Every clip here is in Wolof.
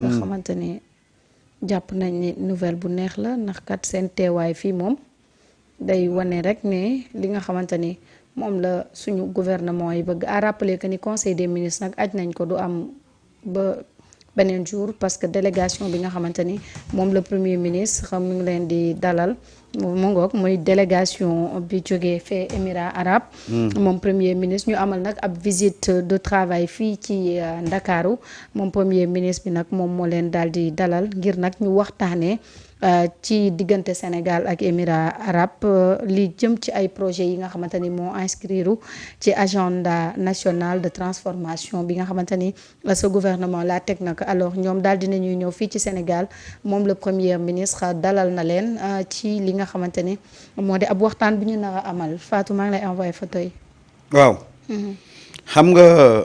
nga xamante ni jàpp nañ ni nouvelle bu neex la ndax kat seen teewaay fii moom day wane rek ne li nga xamante ni moom la suñu gouvernement yi bëgg à rappeler que ni conseil des ministres nag aj nañ ko du am ba beneen jour parce que délégation bi nga xamante ni moom la premier ministre xam mu ngi leen di dalal mu ngoog muy délégation bi jógee fee Émirats arabes moom premier ministre ñu amal nag ab visite de travail fii ci Ndakaaru moom premier ministre bi nag moom moo leen daal di dalal ngir nag ñu waxtaanee ci diggante Sénégal ak Émirats arabes li jëm ci ay projets yi nga xamante ni moo inscrire ci agenda national de transformation bi nga xamante ni ce gouvernement la teg na ko alors ñoom daal dinañuy ñëw fii ci Sénégal moom le premier ministre dalal na leen ci li nga xamante ni moo di ab waxtaan bu ñu nar a amal Fatou maa ngi lay envoyé photo yi. waaw. xam nga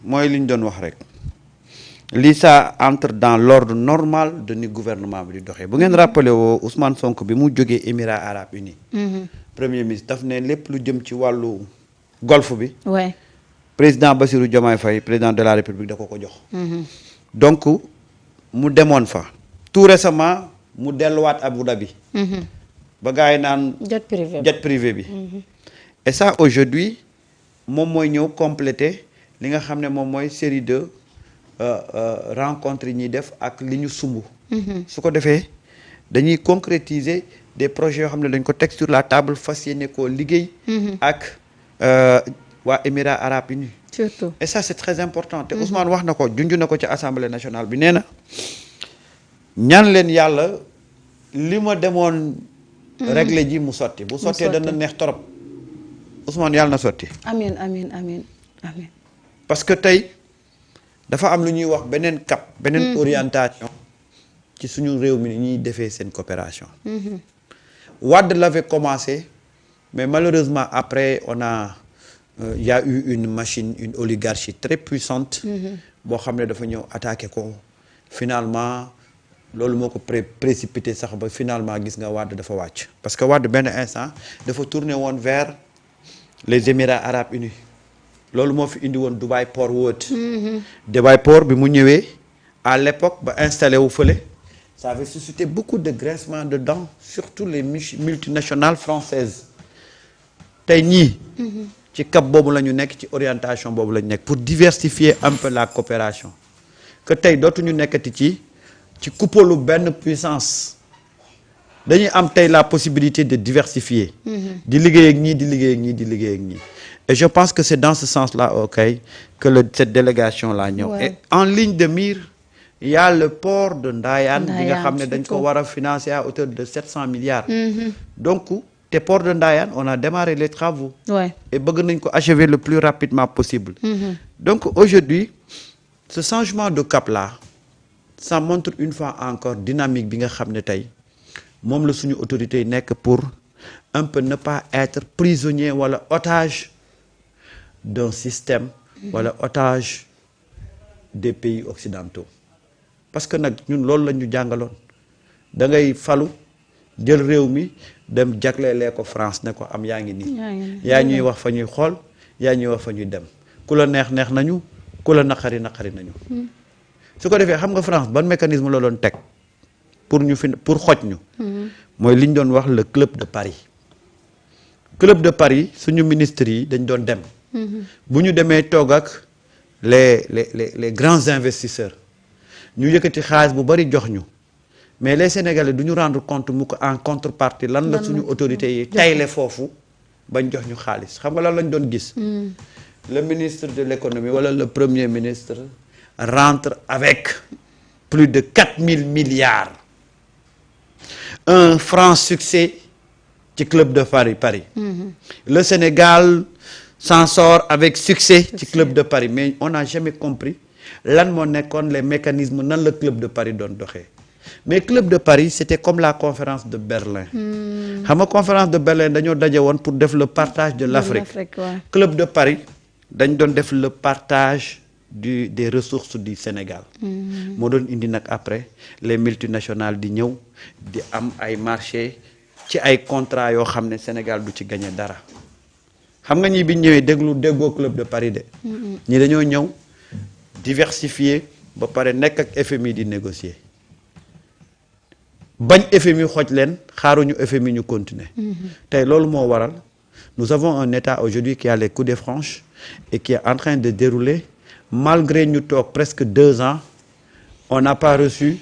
mooy li ñu doon wax rek. lii ça entre dans l'ordre normal de ni gouvernement bi di doxee bu ngeen rappelé woo Ousmane Sonko bi mu jógee Émirats arabes unis premier ministre daf ne lépp lu jëm ci wàllu golfe bi. ouais. président Bassirou Diomaye Faye président de la République da ko jox. donc mu demoon fa. tout récemment mu delluwaat Abu Dhabi. ba gars yi naan. jet privé bi. et ça aujourd'hui moom mooy ñëw compléter li nga xam ne moom mooy série de. rencontre yi ñuy def ak li ñu sumb. su ko defee dañuy concrétiser des projets yoo xam ne dañ ko teg sur la table fas yéene koo liggéey. ak waa Émirats arabes unis. surtout et ça c'est très important. te Ousmane wax na ko junj na ko ci assemblée nationale bi nee na ñaan leen yàlla li ma demoon. régler ji mu sotti. bu sottee dana neex torop Ousmane yàlla na sotti. amiin amiin amiin amiin. parce que tey. dafa am lu ñuy wax beneen cap beneen orientation ci suñu réew mi ni ñuy defee seen coopération. Wade l'avait commencé mais malheureusement après on a y a eu une machine une oligarchie très puissante. boo xam ne dafa ñëw attaqué ko finalement loolu moo ko précipité sax ba finalement gis nga Wade dafa wàcc parce que Wade benn instant dafa tourné woon vers les Émirats arabes unis. loolu moo fi indi woon Dubai Port World. Dubai Port bi mu ñëwee à l'époque ba installé wu fële ça avait suscité beaucoup de grincement de dents surtout les multinationales françaises tey ñii. ci cap boobu la ñu nekk ci orientation boobu la ñu nekk pour diversifier un peu la coopération que tey dootuñu nekkati ci kuppalu benn puissance dañuy am tey la possibilité de diversifier. di liggéey ak ñii di liggéey ak ñii di liggéey ak ñii. et je pense que c'est dans ce sens-là que cette délégation-là ñëw. Ouais. Et en ligne de mire il y a le port de Ndayane bi nga xam ne dañ ko war a financer à hauteur de 700 milliards. donc te port de Ndayane on a démarré les travaux. Ouais. Et bëgg nañ ko achever le plus rapidement possible. Donc aujourd'hui ce changement de cap-là ça montre une fois encore dynamique bi nga xam ne tey moom la suñu autorités yi nekk pour un peu ne pas être prisonnier wala otage d'un système wala otage des pays occidentaux parce que nag ñun loolu la ñu jàngaloon da ngay falu jël réew mi dem jaglelee ko France ne ko am yaa ngi nii yaa ñuy wax fa ñuy xool yaa ñuy wax fa ñuy dem ku la neex neex nañu ku la naqari naqari nañu su ko defee xam nga France ban mécanisme la doon teg pour xoj ñu mooy li ñu doon wax le club de Paris suñu ministres yi dañ doon dem bu ñu demee toog ak les grands investisseurs ñu yëkkati xaalis bu bari jox ñu mais les Sénégalais du ñu rendre compte mu ko en contrepartie lan la suñu autorités yi tayle foofu bañ jox ñu xaalis xam nga lan lañ doon gis. Le ministre de l'économie wala le premier ministre rentre avec plus de 4000 milliards un franc succès ci club de Paris. Le Sénégal s'en sort avec succès ci club de Paris mais on n'a jamais compris lan moo nekkoon les mécanismes nan la club de Paris doon doxee mais club de Paris c'était comme la conférence de Berlin. xam nga conférence de Berlin dañoo daje woon pour def le partage de l'Afrique. Club de Paris dañ doon def le partage des ressources du Sénégal. moo doon indi nag après les multinationales di ñëw di am ay marché ci ay contrats yoo xam ne Sénégal du ci gagné dara xam nga ñi bi ñëwee déggoo club de Paris de. ñi dañoo ñëw diversifier ba pare nekk ak FMI di négocier bañ FMI xoj leen xaaruñu FMI ñu continuer tey loolu moo waral nous avons un État aujourd'hui qui a les coudées franches et qui est en train de dérouler malgré ñu toog presque 2 ans on n'a pas reçu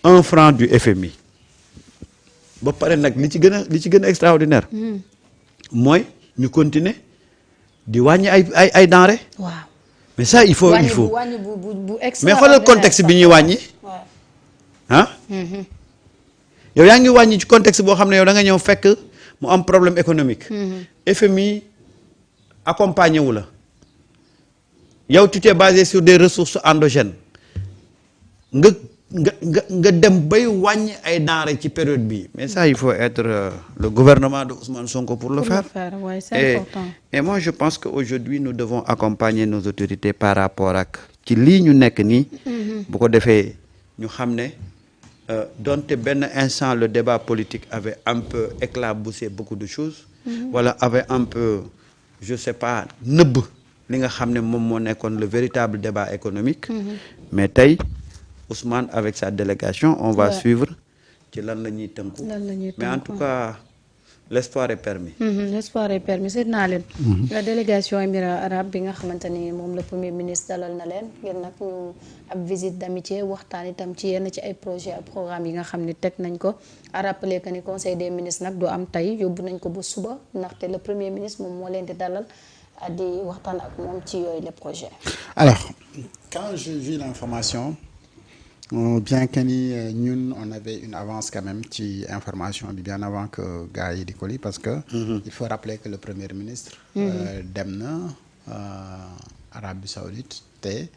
1 franc du FMI ba pare nag li ci gën a extraordinaire mooy ñu continuer di wàññi ay denrées. waaw mais ça il faut wàññi mais xoolal contexte bi ñuy wàññi. ah. yow yaa ngi wàññi ci contexte boo xam ne yow da nga ñëw fekk mu am problème économique. FMI accompagné wu la. yow tu t'es basé sur des ressources endogènes nga dem bay wàññi ay denrées ci période bi mais ça il faut être le gouvernement de Ousmane Sonko pour le faire. Ouais, c'est important. Et moi je pense que aujourd'hui nous devons accompagner nos autorités par rapport ak ci lii ñu nekk nii. bu ko defee ñu xam ne donte benn instant le débat politique avait un peu éclaboussé beaucoup de choses. wala avait un peu je sais pas nëbb li nga xam ne moom moo nekkoon le véritable débat économique. mais tey Ousmane avec sa délégation on va suivre ci lan la ñuy tënku. mais en tout cas l'espoir est permis. L'espoir est permis seet naa leen. la délégation émirats arabes bi nga xamante ni moom le premier ministre dalal na leen ngir nag ñu ab visite d'amitié waxtaan itam ci yenn ci ay projet ak programme yi nga xam ne teg nañ ko à rappeler que ni conseil des ministres nag du am tey yóbbu nañ ko ba suba ndaxte le premier ministre moom moo leen di dalal di waxtaan ak moom ci yooyu les projets. Alors quand j'ai vu l'information bien que ni ñun on avait une avance quand même ci information bi bien avant que gars yi di ko lii parce que il faut rappeler que le premier ministre dem na Arabie Saoudite te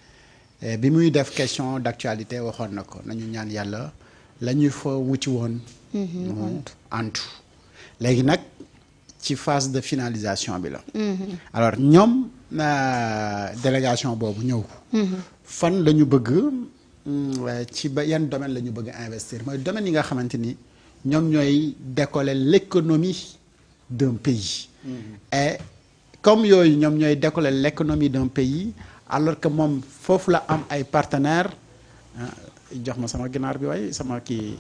bi muy def question d'actualité waxoon na ko nañu ñaan yàlla la ñuy fa wuti woon antu léegi nag ci phase de finalisation bi la alors ñoom délégation boobu ñëw fan la ñu bëgg ci ba yan domaine la ñu bëgg a investir mooy domaine yi nga xamante ni ñoom ñooy décoller l'économie d'un pays et comme yooyu ñoom ñooy décoller l'économie d'un pays alors que moom foofu la am ay partenaires jox ma sama ginaar bi waaye sama kii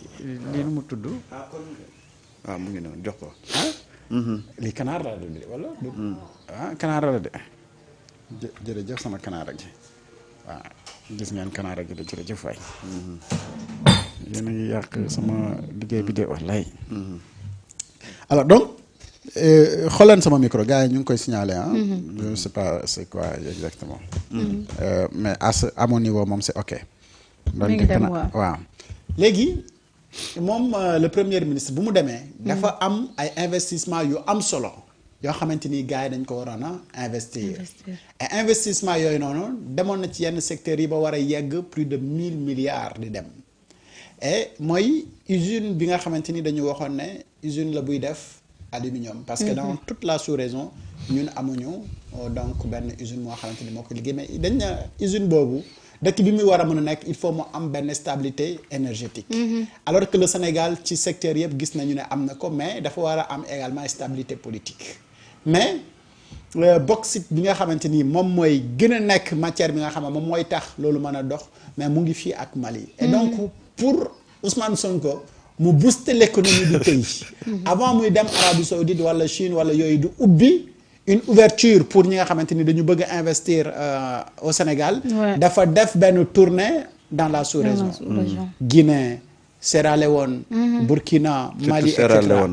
lii nu mu tudd waaw mu ngi noonu jox ko lii kanaar la de wala kanaar la de jërëjëf sama kanaar gi waaw gis ngeen kanaara gi de jërëjëf waay yéen a ngi yàq sama liggéey bi de wallaay alors donc xooleen sama micro gars yi ñu ngi koy signaler je ne sais pas c'est quoi exactement mais à mon niveau moom c'est ok waaw léegi moom le premier ministre bu mu demee dafa am ay investissement yu am solo yoo xamante ni gars yi dañ ko waroon a investir et investissement yooyu noonu demoon na ci yenn secteurs yi ba war a yegg plus de 1000 milliards di dem et mooy usine bi nga xamante ni dañu waxoon ne usine la buy def aluminium parce que dans toute la sous-région ñun amuñu donc benn usine moo xamante ni moo ko liggéey mais dañ na usine boobu dëkk bi muy war a mën a nekk il faut mu am benn stabilité énergétique alors que le Sénégal ci secteur yëpp gis nañu ne am na ko mais dafa war a am également stabilité politique mais bauxite bi nga xamante ni moom mooy gën a nekk matière bi nga xam ne moom mooy tax loolu mën a dox mais mu ngi fii ak Mali et donc pour Ousmane Sonko mu booster l'économie du pays avant muy dem Arabie Saoudite wala Chine wala yooyu du ubbi une ouverture pour ñi nga xamante ni dañu bëgg a investir au Sénégal dafa def benn tournée dans la sous-région Guinée Sierra Leone Burkina Mali et cetera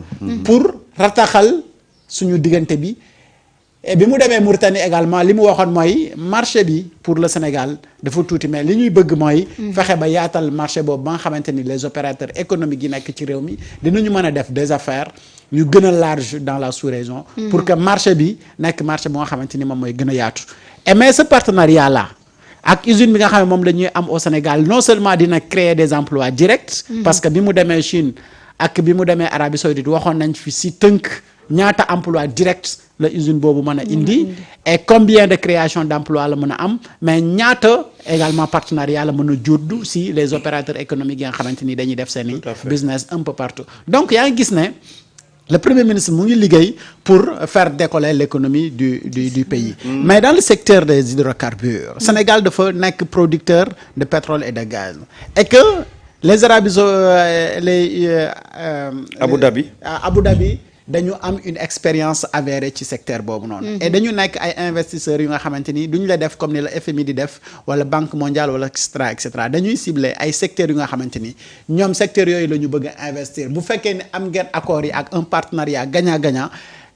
pour rataxal suñu diggante bi et bi mu demee Mauritanie également li mu waxoon mooy marché bi pour le Sénégal dafa tuuti mais li ñuy bëgg mooy fexe ba yaatal marché boobu ba nga xamante ni les opérateurs économiques yi nekk ci réew mi dinañu mën a def des affaires yu gën a large dans la sous-région pour que marché bi nekk marché bu nga xamante ni moom mooy gën a yaatu et mais ce partenariat là ak usine bi nga xam ne moom la ñuy am au Sénégal non seulement dina créer des emplois directs parce que bi mu demee Chine ak bi mu demee Arabie Saoudite waxoon nañ fi si tënk ñaata emploi direct la usine boobu mën a indi et combien de création d'emploi la mën a am mais ñaata également partenariat la mën a juddu si les opérateurs économiques yi nga xamante ni dañuy def seeni business un peu partout donc yaa ngi gis ne le premier ministre mu ngi liggéey pour faire décoller l'économie du pays. Mais dans le secteur des hydrocarbures Sénégal dafa nekk producteur de pétrole et de gaz et que les Arabes Abu Dhabi dañu am une expérience avérée ci secteur boobu noonu. Et dañu nekk ay investisseurs yu nga xamante ni duñu la def comme ni la FMI di def wala Banque mondiale wala et cetera dañuy cibler ay secteurs yu nga xamante ni ñoom secteurs yooyu la ñu bëgg a investir bu fekkee ne am ngeen accords yi ak un partenariat gagnant-gagnant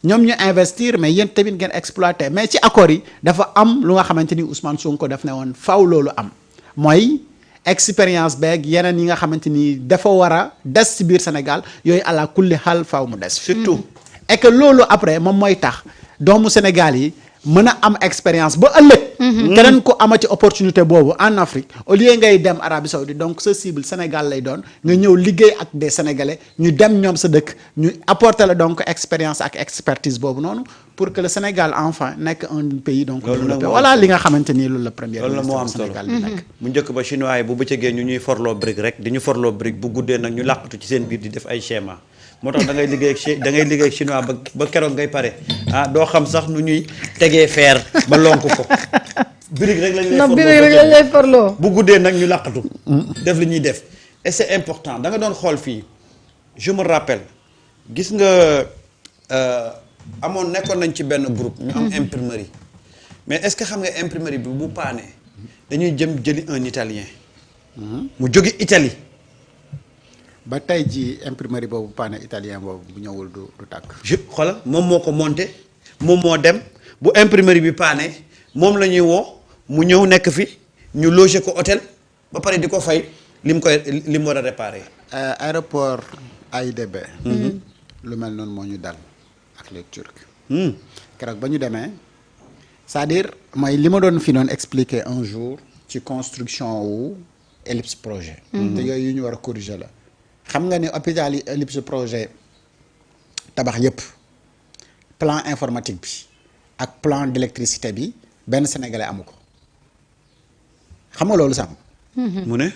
ñoom ñu investir mais yéen tamit ngeen exploiter mais ci accords yi dafa am lu nga xamante ni Ousmane Sonko daf ne woon faw loolu am mooy. Expérience beeg yeneen yi nga xamante ni dafa war a des ci biir Sénégal yooyu àla kulli xaal faaw mu des. surtout et que loolu après moom mooy tax doomu Sénégal yi mën a am expérience ba ëllëg. keneen ku amati opportunité boobu en Afrique au lieu ngay dem Arabie Saoudite donc sa cible Sénégal lay doon nga ñëw liggéey ak des Sénégalais ñu dem ñoom sa dëkk ñu apporter la donc expérience ak expertise boobu noonu pour que le Sénégal enfin nekk un pays donc développé voilà li nga xamante ni loolu la premier ministre du Sénégal bi nekk bu njëkk ba chinois yi bu bëccëgee ñu ñuy forloo brique rek di ñu forloo brique bu guddee nag ñu làqatu ci seen biir di def ay schéma moo tax da ngay liggéey ak chinois ba keroog ngay pare doo xam sax nu ñuy tegee fer ba lonk ko brique rek lañ lay forloo bu guddee nag ñu làqatu def li ñuy def et c'est important da nga doon xool fii je me rappelle gis nga nekkoon nañ ci benn groupe ñu am imprimerie mais est-ce que xam nga imprimerie bi bu paanee dañuy jëli un italien mu jóge Italie ba tey ji imprimerie boobu paane italien boobu bu ñëwul du tàkk. xoolal moom moo ko monté moom moo dem bu imprimerie bi paane moom la ñuy woo mu ñëw nekk fi ñu loger ko hôtel ba pare di ko fay li mu war a réparer. aéroport AIBD. lu mel noonu moo ñu dal ak les Turcs. keroog ba ñu demee c'est-à-dire mooy li ma doon fi noonu expliquer un jour ci construction wu Ellipse projet. te yooyu yu ñu war a corriger la. xam nga ni hôpital yi Ellipse projet tabax yépp plan informatique bi ak plan d'électricité bi benn sénégalais amu ko xam nga loolu sax. mu ne.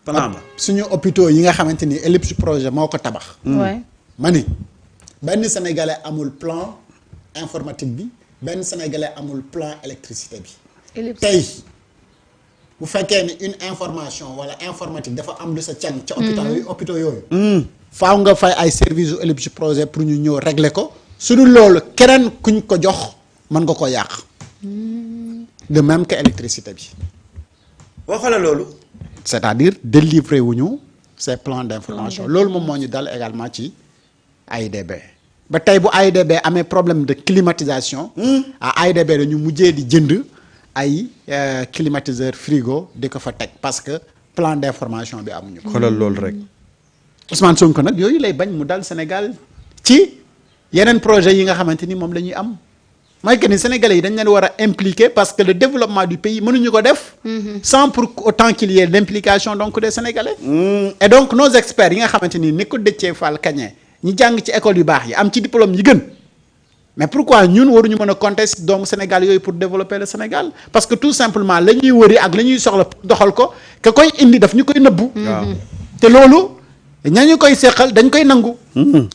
plan ba suñu hôpitaux yi nga xamante ni Ellipse projet moo ko tabax. ma ni benn sénégalais amul plan informatique bi benn sénégalais amul plan électricité bi. tey. bu fekkee ni une information wala informatique dafa am lu sa can ca hôpitaux yooyu faaw nga fay ay service u Ellipse projet pour ñu ñëw régler ko su dul loolu keneen kuñ ko jox mën nga ko yàq de même que électricité bi boo xoolee loolu c'est-à-dire délivrer wuñu ces plans d'information loolu moom moo ñu dal également ci AIBD ba tey bu AIBD amee problème de climatisation à AIBD dañu mujjee di jënd ay climatiseur frigo di ko fa teg parce que plan d'information bi amuñu ko. xoolal loolu rek. Ousmane Sonko nag yooyu lay bañ mu dal Sénégal ci yeneen projet yi nga xamante ni moom la ñuy am mooy que ni sénégalais yi dañ leen war a impliquer parce que le développement du pays mënuñu ko def. sans pour autant qu'il y ait l'implication donc des sénégalais. Et donc nos experts yi nga xamante ni ko Déthié Fall Kagné ñi jàng ci école yu baax yi am ci diplôme yi gën. mais pourquoi ñun waruñu mën a compter ci doomu Sénégal yooyu pour développer le Sénégal parce que tout simplement la ñuy wëri ak la ñuy soxla doxal ko ka koy indi daf ñu koy nëbbu. te loolu ñañu koy seqal dañ koy nangu.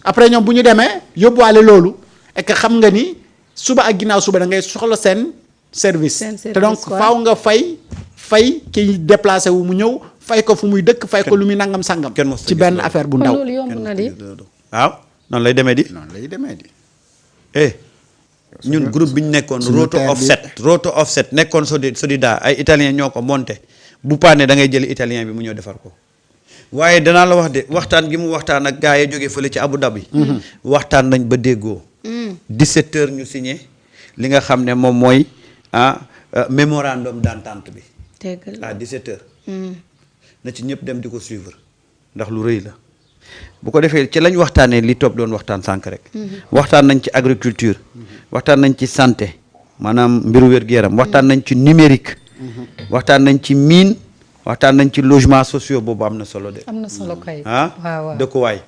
après ñoom bu ñu demee yóbbuwaale loolu et que xam nga ni suba ak ginnaaw suba da ngay soxla seen service. te donc faaw nga fay kiy déplacé wu mu ñëw fay ko fu muy dëkk fay ko lu muy nangam sangam. ci benn affaire bu ndaw. loolu yomb na di. waaw noonu lay demee di. noonu lay demee di. ñun groupe bi ñu nekkoon roto offset nekkoon Sodida ay italien ñoo ko monté bu paane da ngay jël italien bi mu ñëw defar ko waaye danaa la wax de waxtaan gi mu waxtaan ak gars yi jógee fële ci Abu Dhabi waxtaan nañ ba déggoo 17 heures ñu signé li nga xam ne moom mooy mémorandum d'entente bi à 17 heures na ci ñëpp dem di ko suivre ndax lu rëy la bu ko defee ci lañ waxtaanee li topp doon waxtaan sànq rek waxtaan nañ ci agriculture waxtaan nañ ci santé maanaam mbiru wér-gu-yaram waxtaan nañ ci numérique waxtaan nañ ci mine waxtaan nañ ci logement sociaux boobu am na solo de am na solo kay waaw dëkkuwaay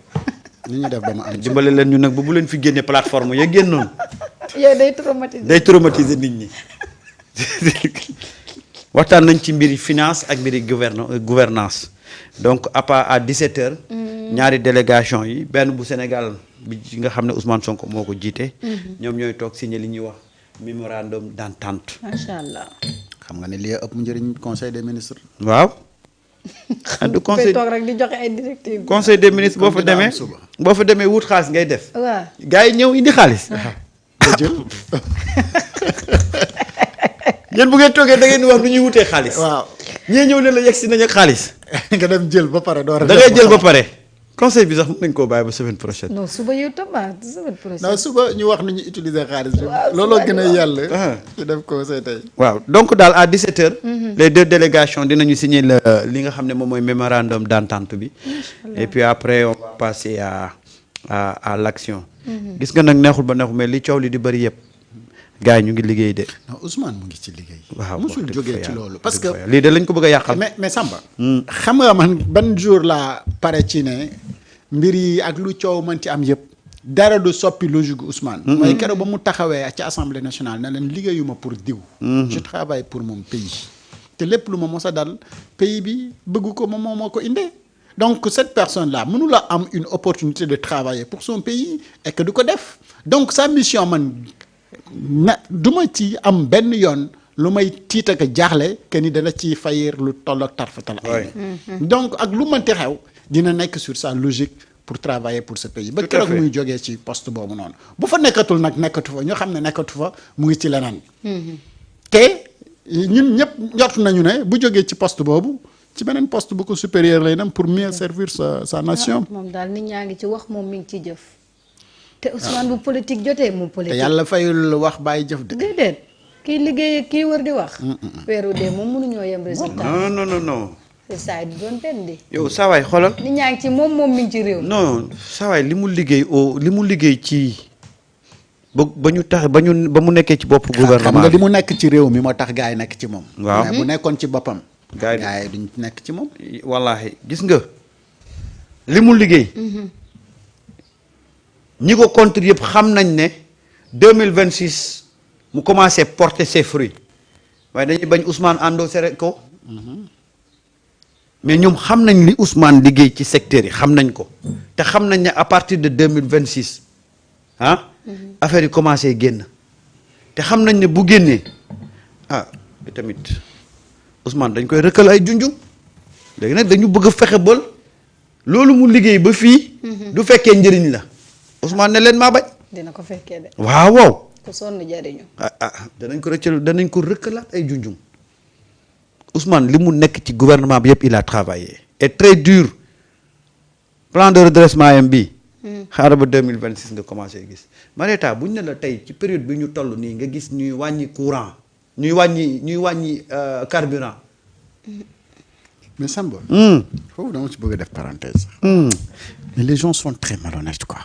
ni ñu def ba mu am dimbale leen ñu nag bu leen fi génne plateforme ya génnoon yooyu day traumatiser nit ñi waxtaan nañ ci mbiri finance ak mbiri gouvernance donc à 17 heures ñaari délégation yi benn bu Sénégal bi nga xam ne Ousmane Sonko moo ko jiite. ñoom ñooy toog signé li ñuy wax mémorandum d'entente. macha allah. xam nga ne lii ëpp njëriñ conseil des ministres. waaw. du conseil toog rek di joxe ay directives. conseil des ministres boo fa demee wut xaalis ngay def. waaw gars yi ñëw indi xaalis. nga jël. yéen bu ngeen toogee da ngeen di wax du ñuy wutee xaalis. waaw ñee ñëw ne la yegg si nañu ak xaalis. nga dem jël ba pare door a. da ngay jël ba pare. conseil bi sax mën nañu koo bàyyi ba semaine prochaine. non suba yow tam semaine prochaine. non suba ñu wax nu ñu utiliser xaalis bi. looloo gën a yàlla. ñu def conseil tey. waaw donc daal à 17h. les deux délégations dinañu signer li nga xam ne moom mooy mémorandum d'entente bi. et puis après on va passer à l'action. gis nga nag neexul ba neexul mais li coow li di bëri yëpp. gars yi ñu ngi liggéey de. non Ousmane mu ngi ci liggéey. waaw musul jógee ci loolu parce que. lii de lañ ko bëgg a yàqal. mais Samba. xam nga man ban jour laa pare ci ne mbir yi ak lu coow mën ci am yëpp. dara du soppi logique Ousmane. mooy keroog ba mu taxawee ci assemblée nationale ne leen liggéeyuma pour diw. je travaille pour mon pays. te lépp lu ma mos a dal pays bi bëgg ko moom moo ko indee. donc cette personne là mënu la am une opportunité de travailler pour son pays et que du ko def donc sa mission man. du ma ci am benn yoon lu may tiit ak jaaxle que ni dana ci fayir lu toll ak tarfatal ay donc ak lu mënti xew dina nekk sur sa logique pour travailler pour ce pays ba keroog muy jógee ci poste boobu noonu bu fa nekkatul nag nekkatu fa ñoo xam ne nekkatu fa mu ngi ci leneen te ñun ñëpp njort nañu ne bu jógee ci poste boobu ci beneen poste bu ko supérieur lay dem pour mieux servir sa nation. moom daal nit ñaa ngi ci wax moom mi ngi ci jëf. te Ousmane bu politique jotee moom politique. te yàlla fayul wax bàyyi jëf de. déedéet kii liggéey kii wër di wax. weeru dee moom mënuñoo yem résultat. non. c'est ça du doon benn de. yow saawaay xoolal. nit ñaa ngi ci moom mi ngi ci réew. non saawaay li mu liggéey ci ba ñu tax ba mu nekkee ci bopp gouvernement xam nga li mu nekk ci réew mi moo tax gars yi nekk ci moom. waaw mais bu nekkoon ci boppam. gars yi duñ nekk ci moom. wallaahi gis nga li mu liggéey. ñi ko contre yëpp xam nañ ne 2026 mu commencé porter ses fruits waaye dañuy bañ Ousmane endossé ko mais ñoom xam nañ li Ousmane liggéey ci secteur yi xam nañ ko te xam nañ ne à partir de 2026 affaire yi commencé génn te xam nañ ne bu génnee tamit Ousmane dañ koy rëkkal ay junjum léegi nag dañu bëgg a fexe ba loolu mu liggéey ba fii. du fekkee njëriñ la. Ousmane ne leen maa bañ. dina ko fekkee de. waaw. ku sonn jariñu. danañ ko rëkkalaat ay junjum Ousmane li mu nekk ci gouvernement bi yëpp il a travaillé et très dur plan de redressement yam bi xaaral ba 2026 nga commencé gis Marieta buñ ne la tey ci période bi ñu toll nii nga gis ñuy wàññi courant ñuy wàññi carburant. mais Samba. foofu dama ci bëgg a def parenthèse. mais les gens sont très malhonnêtes quoi.